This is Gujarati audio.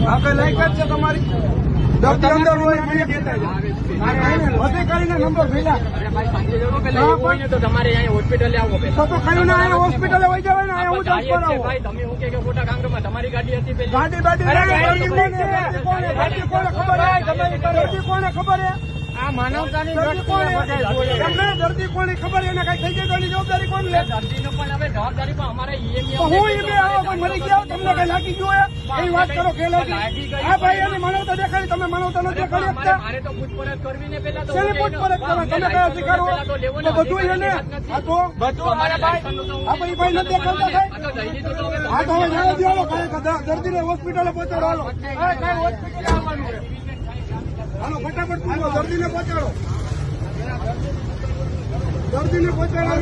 આપણે લાયકાત છે તમારી દર્દી અંદર હોય મને કહેતા અધિકારીના નંબર ભેગા તો તમારે અહીંયા હોસ્પિટલે આવો તો કયું ના અહીંયા હોસ્પિટલે વહી જવાય ને અહીંયા હું ટ્રાન્સફર આવું ભાઈ તમે શું કે ખોટા કાંકરમાં તમારી ગાડી હતી પેલી ગાડી કોને ખબર હે આ માનવતાની દર્દી કોની ખબર એને કઈ થઈ જાય તો એની જવાબદારી કોણ લે દર્દીનો પણ હવે જવાબદારી પણ અમારે હું મરી ગયા તમને કઈ લાગી ગયું એ વાત કરો ખેલાડી હા ભાઈ એની માનવતા દેખાડી તમે માનવતા નથી દેખાડી શકતા મારે તો પૂછપરછ કરવી ને પેલા તો શેની પૂછપરછ કરો તમે કયા અધિકારો તો બધું એને આ તો બધું આ ભાઈ નથી દેખાડતા થાય હા તો હવે જાણે દિવાળો દર્દીને હોસ્પિટલે પહોંચાડો હાલો હોસ્પિટલે આવવાનું છે હાલો ફટાફટ દર્દીને પહોંચાડો દર્દીને પહોંચાડો